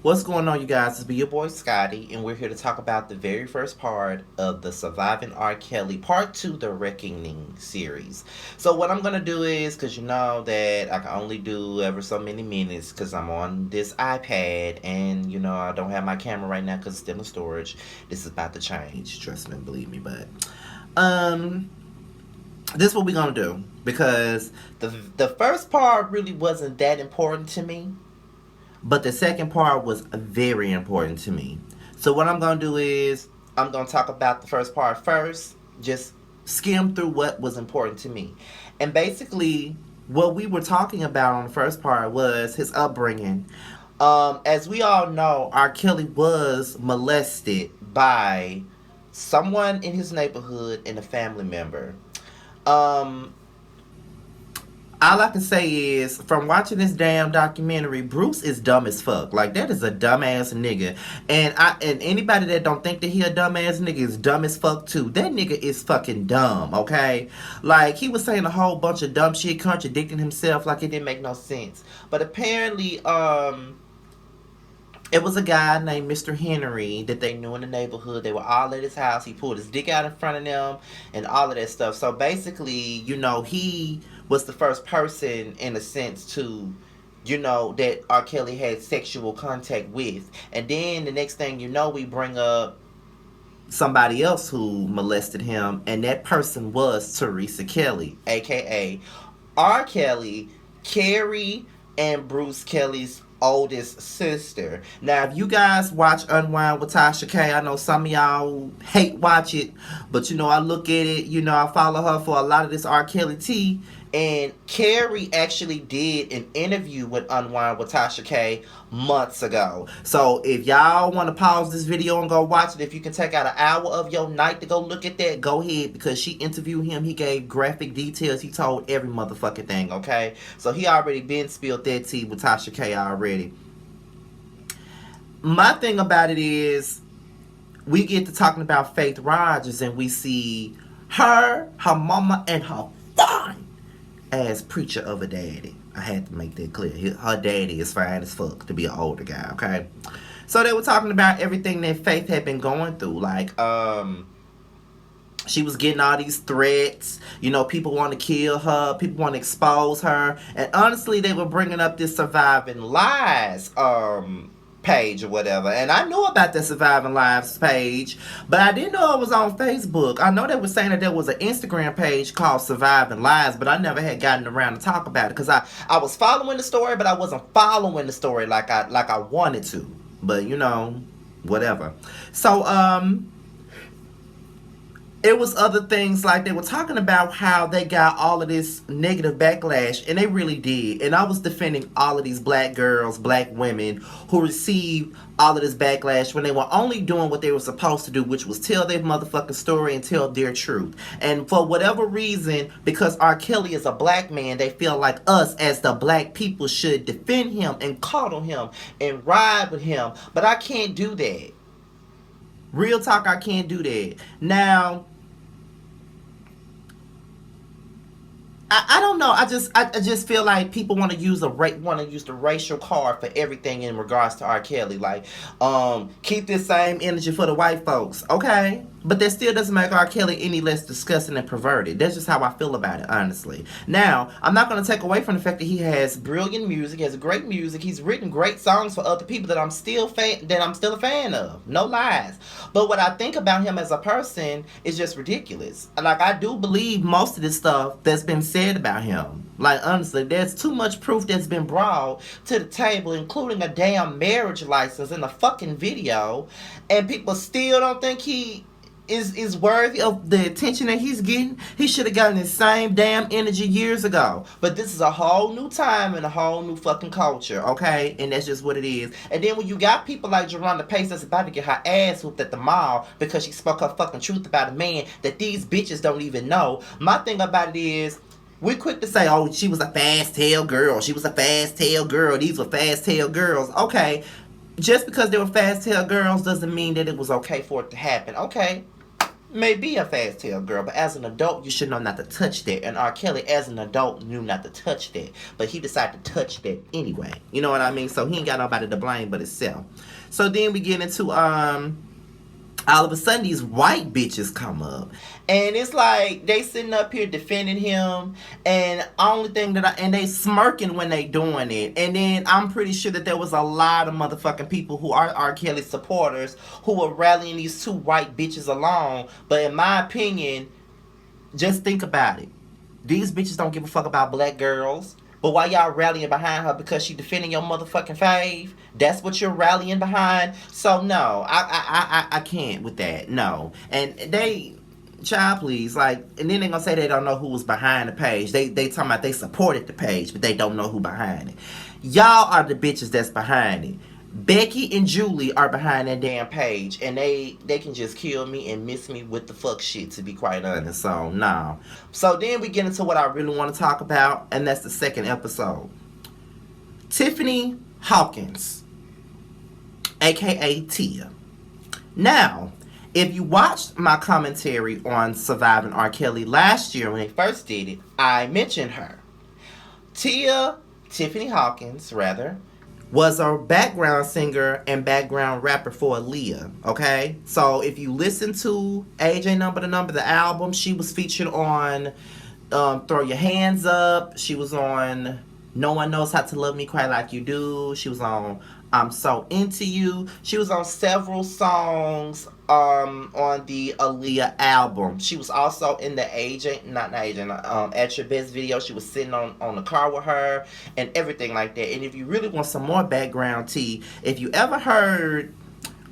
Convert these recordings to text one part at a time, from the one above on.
What's going on, you guys? It's your boy Scotty, and we're here to talk about the very first part of the Surviving R. Kelly Part 2, the Reckoning series. So, what I'm going to do is, because you know that I can only do ever so many minutes because I'm on this iPad, and you know, I don't have my camera right now because it's still in storage. This is about to change, trust me, believe me, but. Um. This is what we're going to do because the first part really wasn't that important to me. But the second part was very important to me. So what I'm going to do is I'm going to talk about the first part first. Just skim through what was important to me. And basically, what we were talking about on the first part was his upbringing. As we all know, R. Kelly was molested by someone in his neighborhood and a family member. Um, all I can say is, from watching this damn documentary, Bruce is dumb as fuck. Like, that is a dumbass nigga. And anybody that don't think that he a dumbass nigga is dumb as fuck too. That nigga is fucking dumb, okay? Like, he was saying a whole bunch of dumb shit, contradicting himself like it didn't make no sense. But apparently, it was a guy named Mr. Henry that they knew in the neighborhood. They were all at his house. He pulled his dick out in front of them and all of that stuff. So basically, you know, he was the first person, in a sense, to, you know, that R. Kelly had sexual contact with. And then the next thing you know, we bring up somebody else who molested him. And that person was Teresa Kelly, a.k.a. R. Kelly, Carrie, and Bruce Kelly's oldest sister. Now, if you guys watch Unwind with Tasha K, I know some of y'all hate watch it, but you know, I look at it, you know, I follow her for a lot of this R. Kelly tea. And Carrie actually did an interview with Unwind with Tasha K months ago. So if y'all want to pause this video and go watch it, if you can take out an hour of your night to go look at that, go ahead, because she interviewed him. He gave graphic details. He told every motherfucking thing, okay? So he already been spilled that tea with Tasha K already. My thing about it is, we get to talking about Faith Rogers and we see her mama, and her fine as preacher of a daddy. I had to make that clear. Her daddy is fine as fuck to be an older guy, okay? So they were talking about everything that Faith had been going through. Like, she was getting all these threats. You know, people want to kill her. People want to expose her. And honestly, they were bringing up this Surviving Lies page or whatever. And I knew about the Surviving Lives page, but I didn't know it was on Facebook. I know they were saying that there was an Instagram page called Surviving Lives, but I never had gotten around to talk about it because I was following the story, but I wasn't following the story like I wanted to. But you know, whatever. So it was other things, like they were talking about how they got all of this negative backlash, and they really did. And I was defending all of these black girls, black women who received all of this backlash when they were only doing what they were supposed to do, which was tell their motherfucking story and tell their truth. And for whatever reason, because R. Kelly is a black man, they feel like us as the black people should defend him and coddle him and ride with him. But I can't do that. Real talk, I can't do that. Now, I don't know. I just feel like people want to use the racial card for everything in regards to R. Kelly. Like, keep this same energy for the white folks, okay? But that still doesn't make R. Kelly any less disgusting and perverted. That's just how I feel about it, honestly. Now, I'm not going to take away from the fact that he has brilliant music, he has great music, he's written great songs for other people that I'm still a fan of. No lies. But what I think about him as a person is just ridiculous. Like, I do believe most of this stuff that's been said about him. Like, honestly, there's too much proof that's been brought to the table, including a damn marriage license in a fucking video, and people still don't think he is worthy of the attention that he's getting. He should have gotten the same damn energy years ago. But this is a whole new time and a whole new fucking culture, okay? And that's just what it is. And then when you got people like Jerronda Pace that's about to get her ass whooped at the mall because she spoke her fucking truth about a man that these bitches don't even know. My thing about it is, we're quick to say, oh, she was a fast-tail girl. She was a fast-tail girl. These were fast-tail girls. Okay, just because they were fast-tail girls doesn't mean that it was okay for it to happen. Okay, may be a fast tail girl, but as an adult, you should know not to touch that. And R. Kelly, as an adult, knew not to touch that, but he decided to touch that anyway. You know what I mean? So he ain't got nobody to blame but himself. So then we get into all of a sudden these white bitches come up, and it's like they sitting up here defending him, and only thing that and they smirking when they doing it. And then I'm pretty sure that there was a lot of motherfucking people who are R. Kelly supporters who were rallying these two white bitches along. But in my opinion, just think about it. These bitches don't give a fuck about black girls. But why y'all rallying behind her? Because she defending your motherfucking fave? That's what you're rallying behind? So no, I can't with that. No. And they, child please, like, and then they gonna say they don't know who was behind the page. They talking about they supported the page, but they don't know who behind it. Y'all are the bitches that's behind it. Becky and Julie are behind that damn page, and they can just kill me and miss me with the fuck shit, to be quite honest. So no. So then we get into what I really want to talk about, and that's the second episode. Tiffany Hawkins, aka Tia. Now, if you watched my commentary on Surviving R. Kelly last year when they first did it, I mentioned her. Tiffany Hawkins, rather, was a background singer and background rapper for Aaliyah, okay? So if you listen to AJ Number the Number, the album, she was featured on Throw Your Hands Up. She was on No One Knows How to Love Me Quite Like You Do. She was on I'm So Into You. She was on several songs on the Aaliyah album. She was also in the At Your Best video. She was sitting on the car with her and everything like that. And if you really want some more background tea, if you ever heard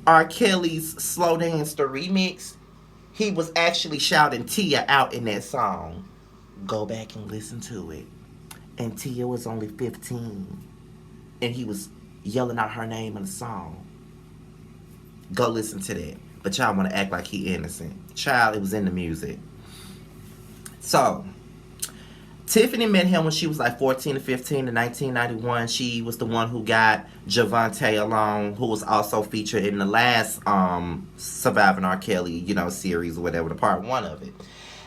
R. Kelly's Slow Dance the remix, he was actually shouting Tia out in that song. Go back and listen to it. And Tia was only 15. And he was yelling out her name in the song. Go listen to that. But y'all want to act like he innocent. Child, it was in the music. So, Tiffany met him when she was like 14 to 15 in 1991. She was the one who got Javante along, who was also featured in the last Surviving R. Kelly, series or whatever, the part one of it.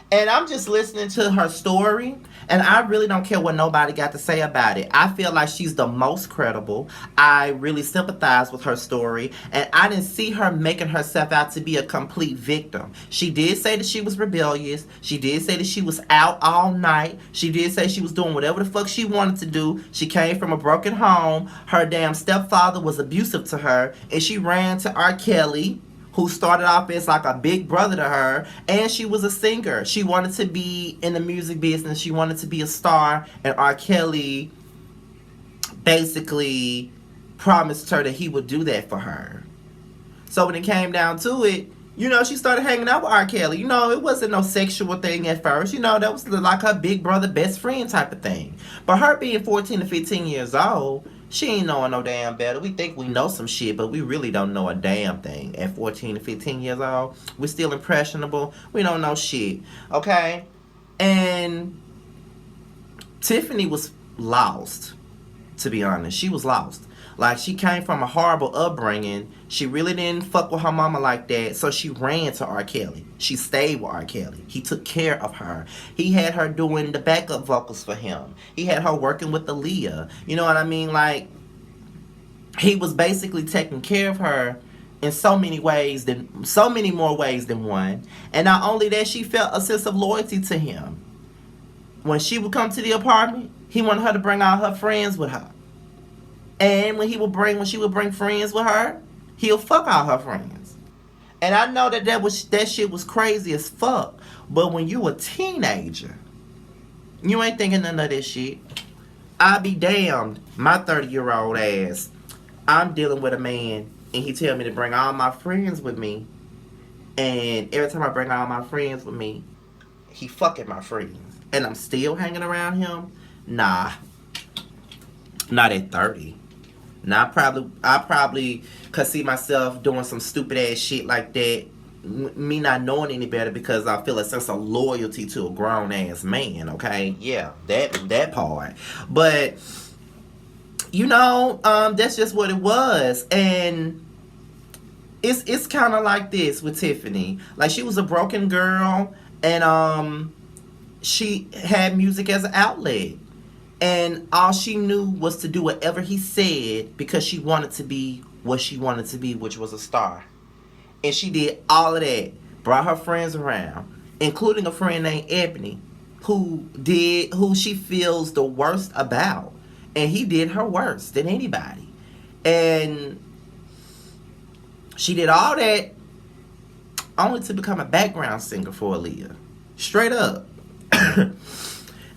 And I'm just listening to her story, and I really don't care what nobody got to say about it. I feel like she's the most credible. I really sympathize with her story, and I didn't see her making herself out to be a complete victim. She did say that she was rebellious. She did say that she was out all night. She did say she was doing whatever the fuck she wanted to do. She came from a broken home. Her damn stepfather was abusive to her, and she ran to R. Kelly, who started off as like a big brother to her, and she was a singer. She wanted to be in the music business. She wanted to be a star, and R. Kelly basically promised her that he would do that for her. So when it came down to it, she started hanging out with R. Kelly. It wasn't no sexual thing at first. That was like her big brother, best friend type of thing. But her being 14 to 15 years old, she ain't knowing no damn better. We think we know some shit, but we really don't know a damn thing. At 14 to 15 years old, we're still impressionable. We don't know shit. Okay? And Tiffany was lost, to be honest. She was lost. Like, she came from a horrible upbringing. She really didn't fuck with her mama like that, so she ran to R. Kelly. She stayed with R. Kelly. He took care of her. He had her doing the backup vocals for him. He had her working with Aaliyah. You know what I mean? Like, he was basically taking care of her in so many more ways than one. And not only that, she felt a sense of loyalty to him. When she would come to the apartment, he wanted her to bring all her friends with her. And when she would bring friends with her, he'll fuck all her friends. And I know that shit was crazy as fuck. But when you a teenager, you ain't thinking none of this shit. I be damned, my 30-year-old ass. I'm dealing with a man, and he tell me to bring all my friends with me. And every time I bring all my friends with me, he fucking my friends. And I'm still hanging around him? Nah. Not at 30. Now I probably could see myself doing some stupid ass shit like that. Me not knowing any better because I feel a sense of loyalty to a grown ass man. Okay, yeah, that part. But that's just what it was. And it's kind of like this with Tiffany. Like, she was a broken girl, and she had music as an outlet, and all she knew was to do whatever he said because she wanted to be what she wanted to be, which was a star. And she did all of that, brought her friends around, including a friend named Ebony, who she feels the worst about, and he did her worse than anybody. And she did all that only to become a background singer for Aaliyah. Straight up.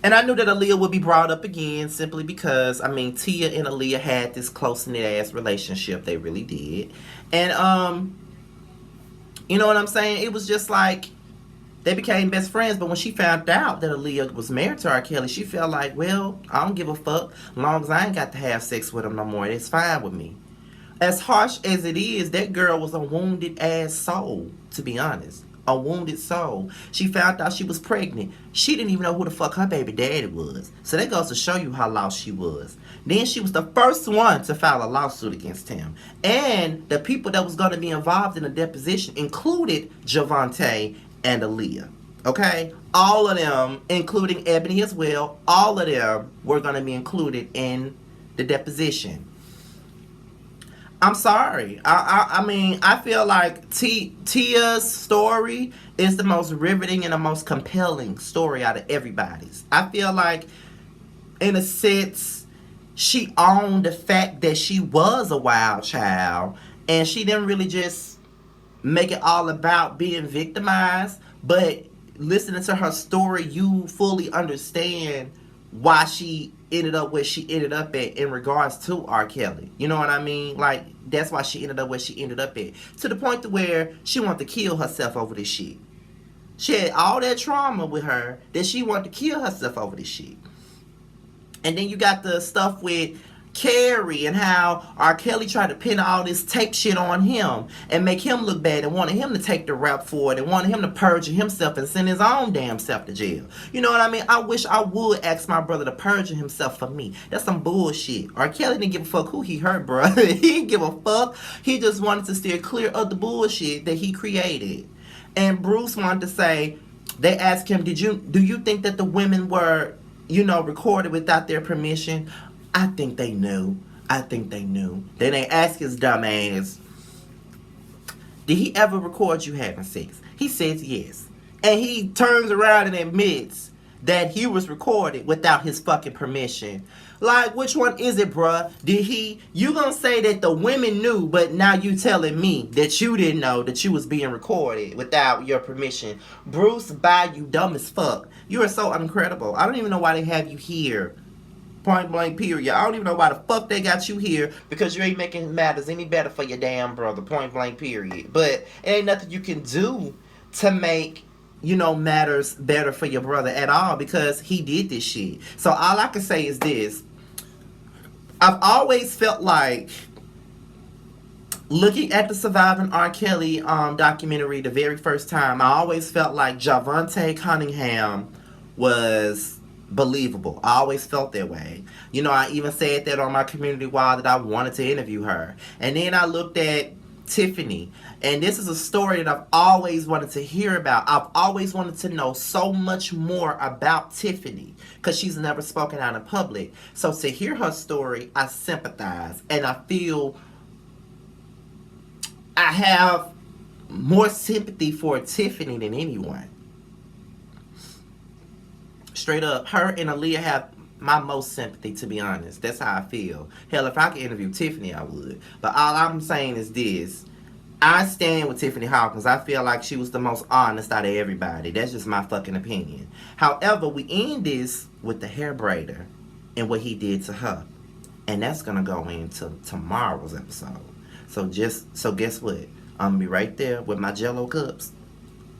And I knew that Aaliyah would be brought up again simply because, I mean, Tia and Aaliyah had this close-knit ass relationship. They really did. And, you know what I'm saying? It was just like they became best friends. But when she found out that Aaliyah was married to R. Kelly, she felt like, well, I don't give a fuck. As long as I ain't got to have sex with him no more, it's fine with me. As harsh as it is, that girl was a wounded ass soul, to be honest. A wounded soul. She found out she was pregnant. She didn't even know who the fuck her baby daddy was. So that goes to show you how lost she was. Then she was the first one to file a lawsuit against him. And the people that was going to be involved in the deposition included Javante and Aaliyah. Okay? All of them, including Ebony as well, all of them were going to be included in the deposition. I'm sorry. I mean, I feel like Tia's story is the most riveting and the most compelling story out of everybody's. I feel like, in a sense, she owned the fact that she was a wild child, and she didn't really just make it all about being victimized, but listening to her story, you fully understand why she ended up where she ended up at in regards to R. Kelly. You know what I mean? Like, that's why she ended up where she ended up at. To the point to where she wanted to kill herself over this shit. She had all that trauma with her that she wanted to kill herself over this shit. And then you got the stuff with Carrie and how R. Kelly tried to pin all this tape shit on him and make him look bad and wanted him to take the rap for it and wanted him to perjure himself and send his own damn self to jail. You know what I mean? I wish I would ask my brother to perjure himself for me. That's some bullshit. R. Kelly didn't give a fuck who he hurt, bro. He didn't give a fuck. He just wanted to steer clear of the bullshit that he created. And Bruce wanted to say, they asked him, do you think that the women were, recorded without their permission? I think they knew. Then they asked his dumb ass, did he ever record you having sex? He says yes. And he turns around and admits that he was recorded without his fucking permission. Like, which one is it, bruh? You gonna say that the women knew, but now you telling me that you didn't know that you was being recorded without your permission. Bruce, bye, you dumb as fuck. You are so incredible. I don't even know why they have you here. Point blank, period. I don't even know why the fuck they got you here, because you ain't making matters any better for your damn brother. Point blank, period. But it ain't nothing you can do to make, matters better for your brother at all, because he did this shit. So all I can say is this. I've always felt like, looking at the Surviving R. Kelly documentary the very first time, I always felt like Javante Cunningham was believable. I always felt that way. I even said that on my community wall that I wanted to interview her. And then I looked at Tiffany, and this is a story that I've always wanted to hear about. I've always wanted to know so much more about Tiffany, because she's never spoken out in public. So to hear her story, I sympathize, and I feel I have more sympathy for Tiffany than anyone. Straight up, her and Aaliyah have my most sympathy, to be honest. That's how I feel. Hell, if I could interview Tiffany, I would. But all I'm saying is this. I stand with Tiffany Hawkins. I feel like she was the most honest out of everybody. That's just my fucking opinion. However, we end this with the hair braider and what he did to her. And that's going to go into tomorrow's episode. So guess what? I'm going to be right there with my Jell-O cups,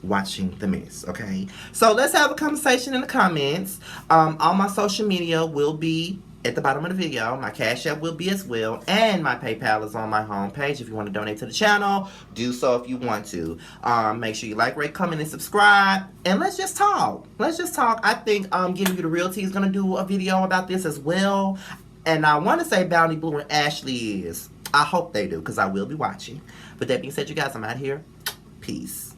watching the mess, okay? So let's have a conversation in the comments. All my social media will be at the bottom of the video. My Cash App will be as well, and my PayPal is on my homepage. If you want to donate to the channel, do so if you want to. Make sure you like, rate, comment, and subscribe, and let's just talk. I think Giving You the Real Tea is going to do a video about this as well, and I want to say Bounty Blue and Ashley is. I hope they do, because I will be watching. But that being said, you guys, I'm out here. Peace.